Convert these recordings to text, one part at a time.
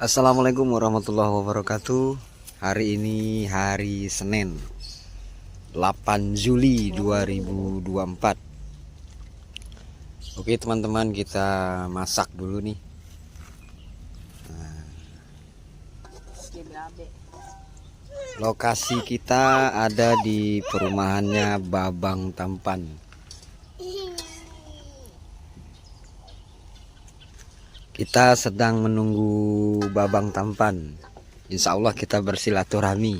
Assalamualaikum warahmatullahi wabarakatuh. Hari ini hari Senin 8 Juli 2024. Oke teman-teman, kita masak dulu nih. Lokasi kita ada di perumahannya Babang Tampan. Kita sedang menunggu Babang Tampan. Insya Allah kita bersilaturahmi.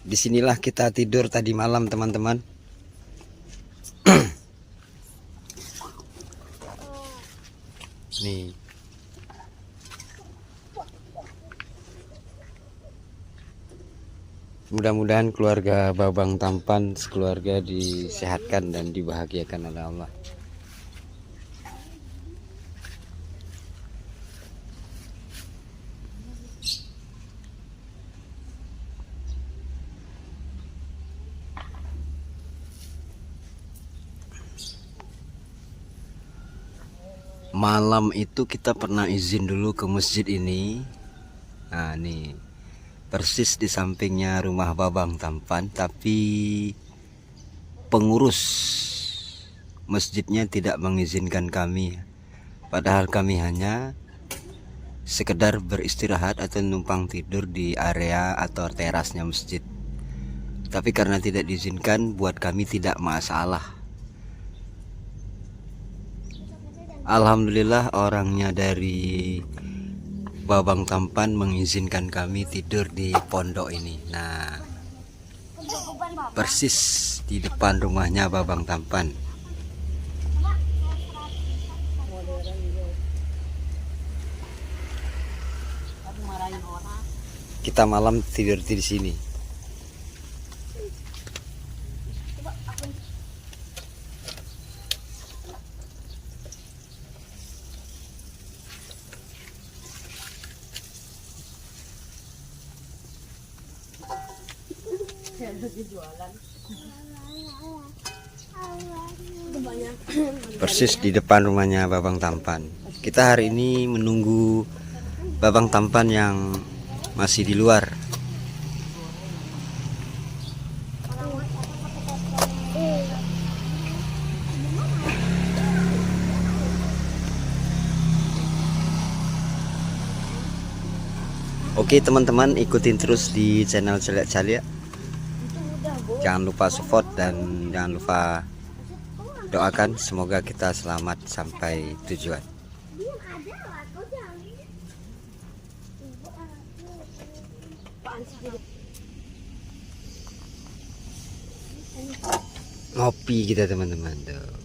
Disinilah kita tidur tadi malam teman-teman. Nih. Mudah-mudahan keluarga Babang Tampan sekeluarga disehatkan dan dibahagiakan oleh Allah. Malam itu kita pernah izin dulu ke masjid ini. Nah, nih. Persis di sampingnya rumah Babang Tampan, tapi pengurus masjidnya tidak mengizinkan kami. Padahal kami hanya sekedar beristirahat atau numpang tidur di area atau terasnya masjid. Tapi karena tidak diizinkan, buat kami tidak masalah. Alhamdulillah orangnya dari Babang Tampan mengizinkan kami tidur di pondok ini. Nah, persis di depan rumahnya Babang Tampan. Kita malam tidur di sini. Persis di depan rumahnya Babang Tampan. Kita hari ini menunggu Babang Tampan yang masih di luar. Oke teman-teman, ikutin terus di channel Celek Calia. Jangan lupa support dan jangan lupa doakan semoga kita selamat sampai tujuan. Ngopi kita teman-teman tuh.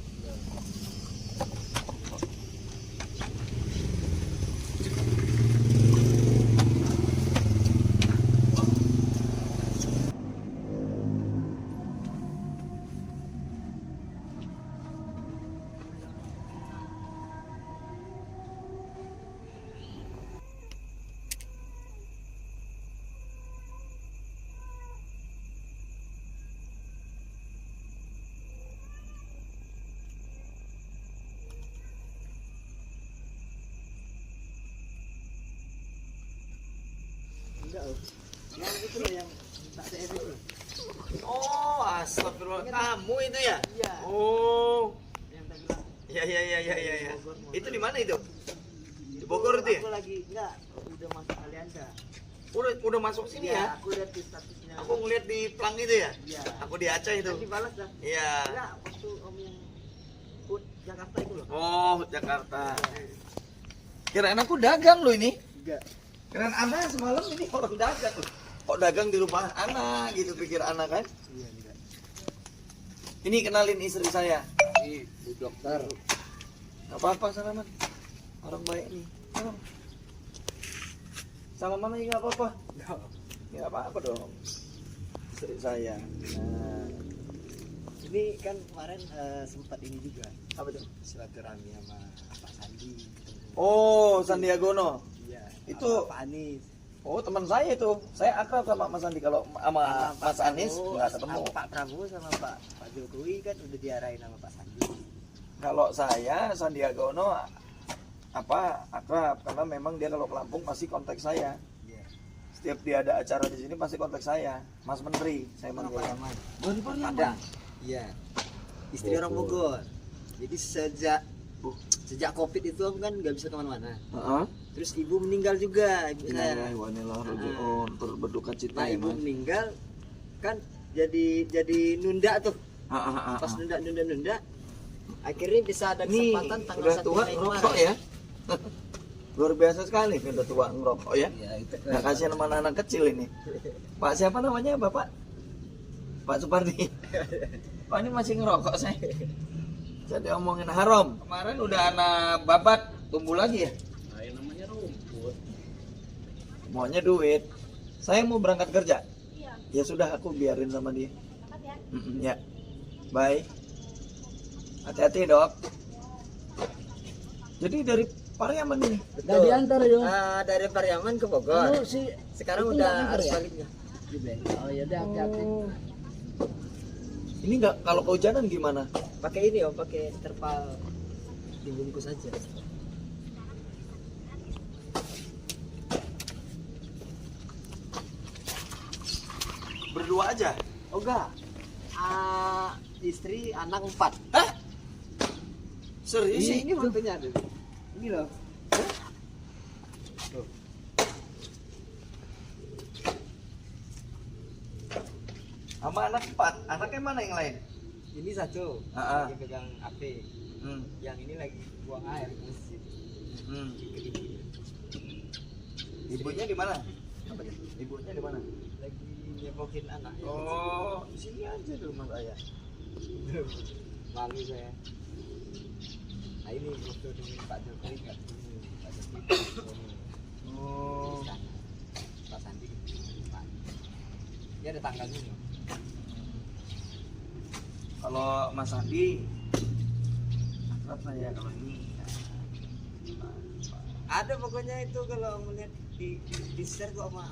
Oh, astagfirullah. Kamu itu ya? Iya. Oh. Ya. Itu di mana itu? Di Bogor itu ya? Aku lagi enggak, udah masuk Alianza. Udah masuk sini ya? Aku lihat di statusnya. Aku ngeliat di Plang itu ya? Iya. Aku di Aceh itu. Tadi balas dah. Iya. Enggak, waktu Om yang Hut Jakarta itu loh. Oh, Jakarta. Kirain aku dagang loh ini. Enggak. Kirain anak semalam ini orang dagang loh. Kok dagang di rumah anak gitu pikir anak kan? Iya, enggak. Ini kenalin istri saya. Ini Bu Dokter. Gak apa-apa salaman. Orang baik nih. Salam. Sama mama juga gak apa-apa. Ya gak apa-apa dong. Istri saya. Nah, Ini kan kemarin sempat ini juga apa tuh? silaturahmi sama Pak Sandi. Oh, Sandiagono. Iya. Itu- sama Pak Anies. Oh, teman saya itu. Saya akrab sama Mas Andi. Kalau sama Mas Anies nggak ketemu. Pak Prabowo sama Pak Jokowi kan udah diarahin sama Pak Sandi. Kalau saya Sandiaga Uno akrab karena memang dia kalau ke Lampung pasti kontak saya. Iya. Setiap dia ada acara di sini pasti kontak saya. Mas Menteri, saya manggil. Pariaman. Dari Pariaman. Padang. Iya. Istri orang Bogor. Jadi sejak Covid itu aku kan nggak bisa kemana-mana. Heeh. Terus ibu meninggal juga, ibu saya. Turut berduka cita Nah, ya, ibu Mas. meninggal kan jadi nunda tuh. Pas Ah. nunda, akhirnya bisa ada Nih, kesempatan tanggal udah 1 tua Mei ngerokok kemarin. ya. Luar biasa sekali udah tua ngerokok ya. Iya, itu Nah, kasihan sama anak kecil ini. Pak siapa namanya Bapak? Pak Supardi. Pak ini masih ngerokok saya. Jadi omongin haram. Kemarin udah anak babat tumbuh lagi ya. namanya rumput. Maunya duit. Saya mau berangkat kerja. Ya sudah aku biarin sama dia. Ya. Bye. Hati-hati dok. Jadi dari Pariaman ini. Udah diantar yo. Dari Pariaman ke Bogor. Sekarang udah harus baliknya. Oh ya udah hati-hati. Ini nggak kalau kehujanan gimana? Pakai ini pakai terpal dibungkus aja. Berdua aja. Oh enggak. Istri anak 4. Hah? Serius sih? Ini fotonya ada. Ini loh. Tuh. Sama anak 4. Anaknya mana yang lain? Ini satu Ah. lagi pegang HP. Yang ini lagi buang air ke masjid. Ke ibunya. Ibunya di mana? Apa dia? Ibunya di mana? Lagi nyepokin anaknya. Oh, di sini aja di rumah saya. Malu saya. Nah ini foto dengan Pak Jokowi nggak ketemu. Pak Jokowi ketemu. Oh. Pak Sandi ketemu. Pak. Dia ada tanggalnya loh. Kalau Mas Andi akrab saya kalau ini. Ada pokoknya itu kalau melihat di share kok sama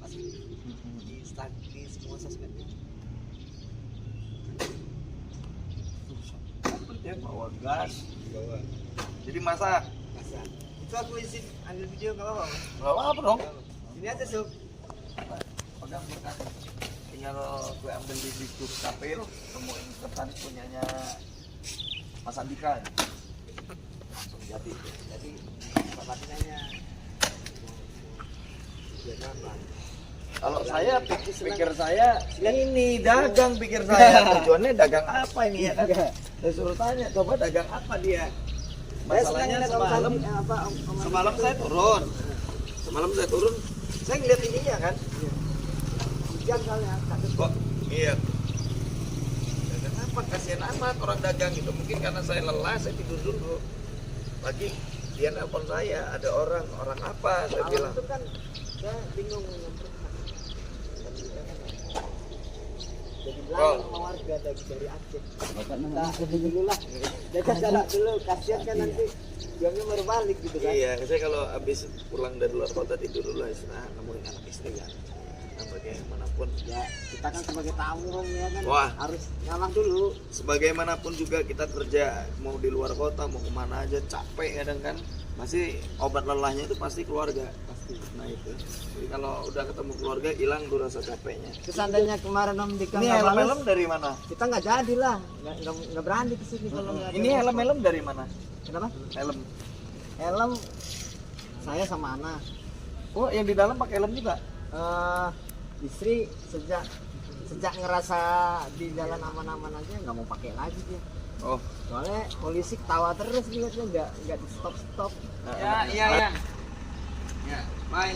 Pak Sandi. Di semua sosmednya. Dia bawa gas. Bawa. Jadi masak. Masa. Itu aku izin ambil video nggak apa-apa. Mas? Bawa apa dong? Ini aja sob. Pegang berkas. Tinggal gue ambil di situ kapil, temuin tertarik punyanya Mas Andika. Langsung jadi. Jadi Pak Lati nanya. Biar apa? Kalau saya pikir saya ini dagang pikir saya. Tujuannya dagang apa ini ya kan? Saya suruh tanya, coba dagang apa dia? Masalahnya semalam saya turun. Semalam saya turun, saya ngeliat ininya kan. Hujan soalnya. Kok iya. Dagang apa? Kasihan amat orang dagang gitu. Mungkin karena saya lelah, saya tidur dulu. Pagi dia nelpon saya, ada orang apa? Saya Malam bilang. itu kan saya bingung nyamperin. Jadi bilang sama warga dari Aceh. Kita dulu lah. Jaga jarak dulu. Kasihan kan nanti jamnya baru balik gitu kan. Iya, saya kalau habis pulang dari luar kota tidur dulu istirahat, nemuin anak istri kan. Nah, bagaimanapun Ya kita kan sebagai tamu kan ya kan Wah. harus ngalah dulu. sebagaimanapun juga kita kerja mau di luar kota mau kemana aja capek kadang kan masih obat lelahnya itu pasti keluarga Pasti. nah itu jadi kalau udah ketemu keluarga hilang tuh rasa capeknya. Terus seandainya kemarin Om Dika Ini nggak helm-helm balas, dari mana? kita nggak jadi lah. Nggak berani kesini kalau nggak ada Ini respon. helm-helm dari mana? Kenapa? Helm. Helm saya sama Ana. Oh, yang di dalam pakai helm juga? Istri sejak ngerasa di jalan aman-aman aja nggak mau pakai lagi dia. Oh. Soalnya polisi ketawa terus lihatnya nggak di stop. Ya, iya. Ya, bye.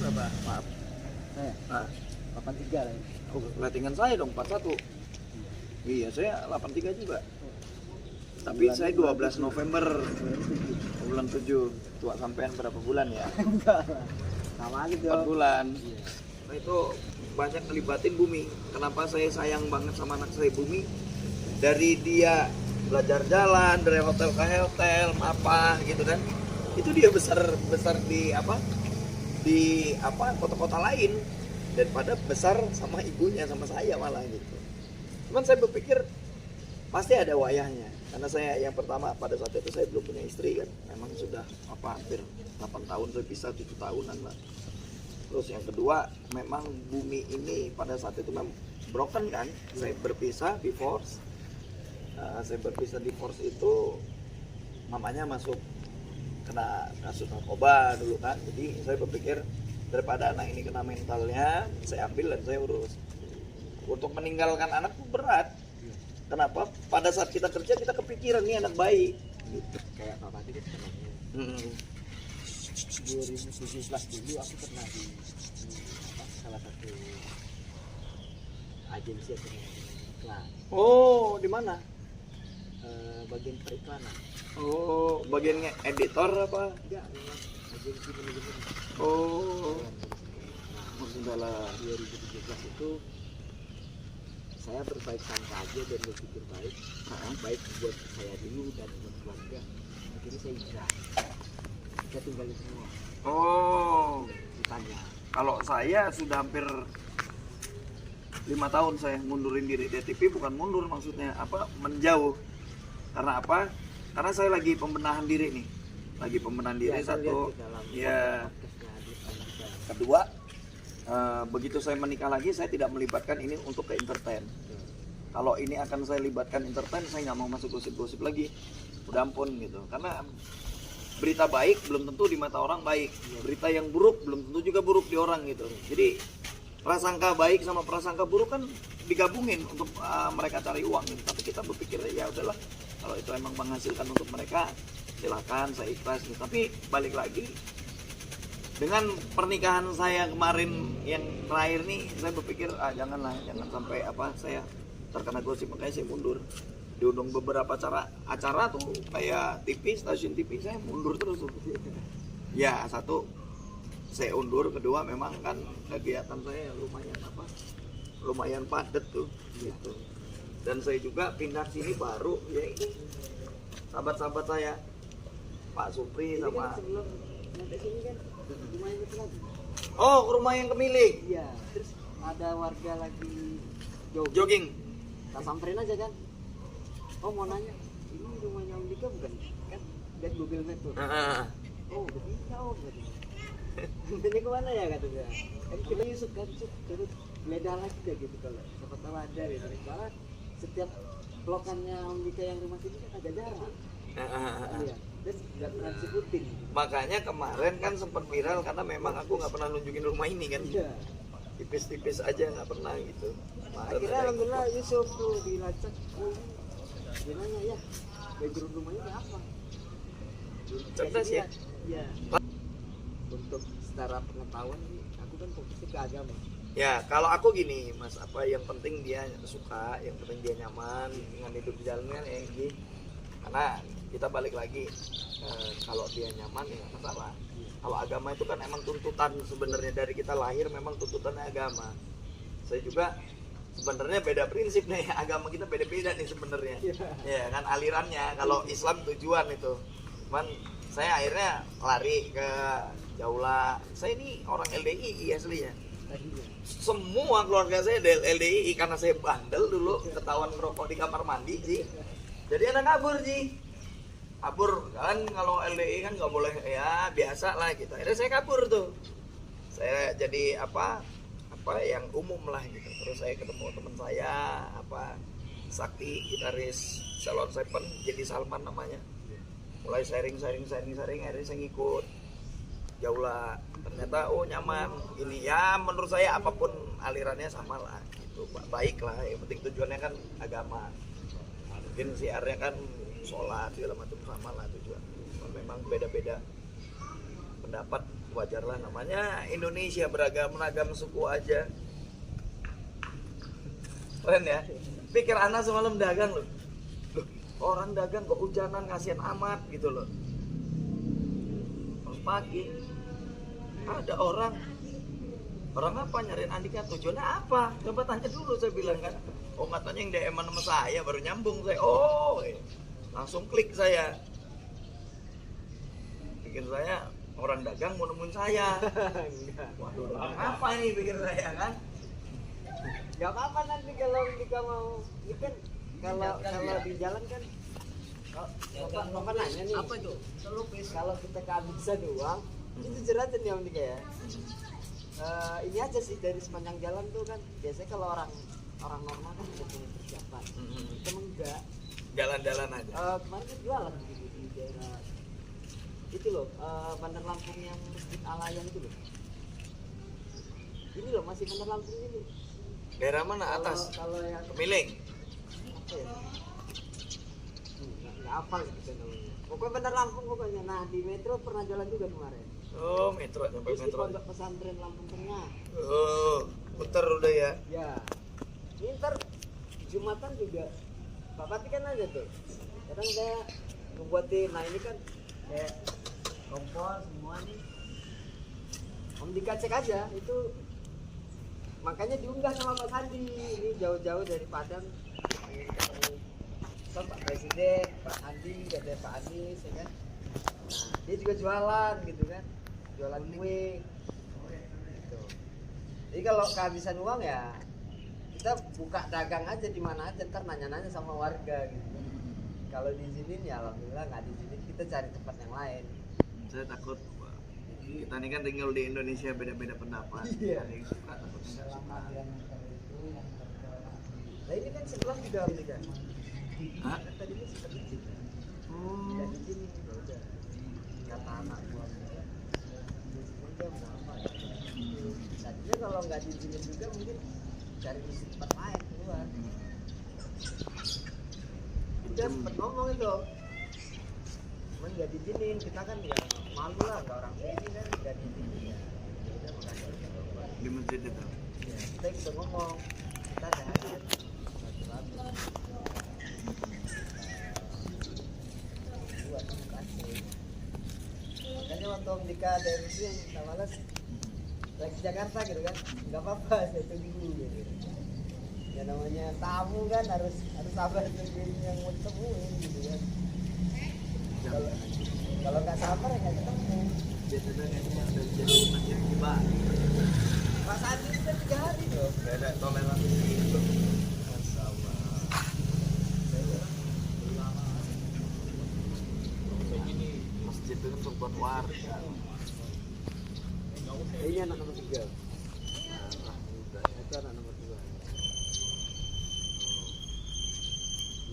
Berapa? Maaf. Saya Nah, 83 lah. oh, ratingan saya dong 41. Iya, saya 83 juga. Tapi saya 12 November bulan 7. Tua sampean berapa bulan ya? Enggak. Sama aja 4 dong. bulan. Nah, itu banyak ngelibatin Bumi. Kenapa saya sayang banget sama anak saya Bumi? Dari dia belajar jalan, dari hotel ke hotel, apa gitu kan. Itu dia besar di apa? di apa kota-kota lain daripada besar sama ibunya sama saya malah gitu. Cuman saya berpikir pasti ada wayahnya, karena saya yang pertama pada saat itu saya belum punya istri kan, memang sudah hampir 8 tahun saya pisah, 7 tahunan lah. Terus yang kedua memang bumi ini pada saat itu memang broken kan, saya berpisah divorce. Saya berpisah divorce itu mamanya masuk kena kasus narkoba dulu kan, jadi saya berpikir daripada anak ini kena mentalnya saya ambil dan saya urus. Untuk meninggalkan anak itu berat. Kenapa? Pada saat kita kerja kita kepikiran nih anak baik gitu. Kayak Bapak itu pernah 2017 dulu aku pernah di apa, salah satu agensi atau iklan. Oh, di mana? Bagian periklanan. Oh, bagiannya editor apa? Enggak, memang agensi manajemen. Oh, Nah, salah. 2017 itu saya berbaik sangka aja dan berpikir baik, baik buat saya dulu dan buat keluarga. Akhirnya saya hijrah, kita tinggalin semua. Oh, Ditanya, kalau saya sudah hampir 5 tahun saya mundurin diri dari TV, bukan mundur maksudnya apa, menjauh. Karena apa? Karena saya lagi pembenahan diri nih, lagi pembenahan diri saya lihat satu. di dalam Ya, podcastnya Adit dan juga kedua, begitu saya menikah lagi saya tidak melibatkan ini untuk ke entertain. Kalau ini akan saya libatkan entertain, saya nggak mau masuk gosip-gosip lagi, udah ampun gitu. Karena berita baik belum tentu di mata orang baik, berita yang buruk belum tentu juga buruk di orang gitu. Jadi prasangka baik sama prasangka buruk kan digabungin untuk mereka cari uang gitu. Tapi kita berpikir ya udahlah, kalau itu emang menghasilkan untuk mereka silakan, saya ikhlas gitu. Tapi balik lagi, dengan pernikahan saya kemarin yang terakhir nih, saya berpikir jangan sampai apa saya terkena gosip, makanya saya mundur. Diundang beberapa acara tuh kayak TV, stasiun TV, saya mundur terus tuh. Ya, satu saya undur, kedua memang kan kegiatan saya lumayan padat tuh gitu. Dan saya juga pindah sini baru ya ini sahabat-sahabat saya Pak Supri ini sama kan sebelum nyampe sini kan rumahnya itu lagi. oh ke rumah yang kemilik Iya, terus ada warga lagi jogging. tak samperin aja kan. Oh mau nanya, ini rumahnya Om Dika bukan? Kan lihat Google Map tuh. Oh begini oh berarti. Ini kemana ya kata dia? Kan kita Yusuf kan terus geledah lagi deh gitu kalau siapa tahu ada gitu. Karena setiap blokannya Om Dika yang rumah sini kan agak jarang. Iya. Dan nggak pernah disebutin. Makanya kemarin kan sempat viral karena memang aku nggak pernah nunjukin rumah ini kan. Iya. Tipis-tipis aja nggak pernah gitu. Kemarin Akhirnya ada alhamdulillah Yusuf tuh dilacak. Oh ini dia nanya ya background rumahnya kayak apa? cerdas ya. Iya. Untuk secara pengetahuan sih, aku kan fokusnya ke agama. Ya kalau aku gini mas, apa yang penting dia suka, yang penting dia nyaman dengan hidup di dalamnya ya gitu. Karena kita balik lagi, kalau dia nyaman ya nggak masalah. Kalau agama itu kan emang tuntutan sebenarnya dari kita lahir, memang tuntutannya agama. Saya juga sebenarnya beda prinsip nih, agama kita beda-beda nih sebenarnya. Ya kan alirannya, kalau Islam tujuan itu. Cuman saya akhirnya lari ke Jaula. Saya ini orang LDI aslinya. Semua keluarga saya dari LDI karena saya bandel dulu, ketahuan ngerokok di kamar mandi sih. Jadi anak kabur sih. Kabur kan, kalau LDI kan nggak boleh, ya biasa lah gitu. Akhirnya saya kabur tuh. Saya jadi apa yang umum lah gitu. Terus saya ketemu teman saya Sakti, gitaris Salon Seven, jadi Salman namanya. Mulai sharing, akhirnya saya ngikut Jaula. Ternyata oh nyaman gini ya, menurut saya apapun alirannya sama lah gitu, baik lah, yang penting tujuannya kan agama. Mungkin siarnya kan sholat segala macam, sama lah tujuan. Memang beda-beda pendapat, wajar lah, namanya Indonesia beragam suku aja. Keren ya. Pikir anak semalam dagang loh, orang dagang kok hujanan, kasihan amat gitu loh. Terus pagi ada orang apa nyariin Andika, tujuannya apa? Coba tanya dulu, saya bilang kan. Oh katanya yang DM sama saya, baru nyambung saya. Oh langsung klik saya. Bikin saya orang dagang mau nemuin saya. Enggak. Waduh, dagang apa nih pikir saya kan? Gak apa-apa nanti kalau Dika mau, ini kan kalau di jalan kan, Bapak nanya nih, apa itu? Kalau kita kehabisan uang, itu jeratan ya Om Dika ya. Ini aja sih dari sepanjang jalan tuh kan, biasanya kalau orang normal kan udah punya persiapan, kita enggak. Jalan-jalan aja. Kemarin kan jualan di daerah itu loh, Bandar Lampung yang Masjid Alayan itu loh. Ini loh masih Bandar Lampung ini. Daerah mana atas? Kalau yang Pemiling. apa ya? Nggak hafal gitu namanya. Pokoknya Bandar Lampung pokoknya. Nah di Metro pernah jalan juga kemarin. Oh, Metro sampai Terus di Metro. Pondok Pesantren Lampung Tengah. Oh, putar udah ya. Ya. Ini ntar Jumatan juga. Pak Pati kan aja tuh. Kadang saya ngebuatin. Nah ini kan kayak kompor semua nih. Om Dika cek aja itu. Makanya diunggah sama Pak Sandi. Ini jauh-jauh dari Padang. Ini ketemu sama Pak Presiden, Pak Andi, ada Pak Anies ya kan. Nah, dia juga jualan gitu kan. Jualan kue. Gitu. Jadi kalau kehabisan uang ya kita buka dagang aja di mana aja, ntar nanya-nanya sama warga gitu. Kalau diizinin ya alhamdulillah, nggak diizinin kita cari tempat yang lain. Saya takut Pak. Kita ini kan tinggal di Indonesia beda-beda pendapat. Iya. Ada yang suka, ada yang nggak suka. Nah ini kan sebelah juga Om Dika. Hah? Kan tadinya sempat izin. Hmm. Tidak izin ya udah. Kata anak gua. Udah mau apa ya? Tadinya kalau nggak diizinin juga mungkin cari di tempat lain keluar. Udah sempet ngomong itu. Cuman nggak diizinin, kita kan ya malu lah, nggak orang sini kan nggak diizinin ya. Ya udah makanya kita coba. Di masjid itu. Ya, kita bisa ngomong, kita ada hadir. Buat kasih. Makanya waktu Om Dika ada MC yang tak malas lagi ke Jakarta gitu kan, nggak apa-apa saya tunggu gitu. Ya namanya tamu kan harus sabar tungguin yang mau temuin gitu kan. Kalau nggak sabar ya nggak ketemu. Biasanya ini yang dari jadi masjid tiba. Pak Sandi itu 3 hari loh. Gak ada toleransi gitu. Masya Allah. Begini, masjid itu untuk buat warga. Ini anak nomor 3. Nah, itu anak nomor 2.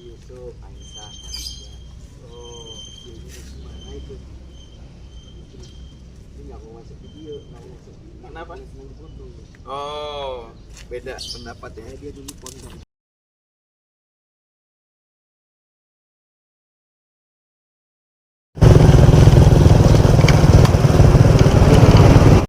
Yusuf, Aisyah, oh, ini mana itu? Ini nggak mau masuk video, nggak mau masuk. Kenapa? Senang foto. Oh, beda pendapat ya. Dia dulu pondok.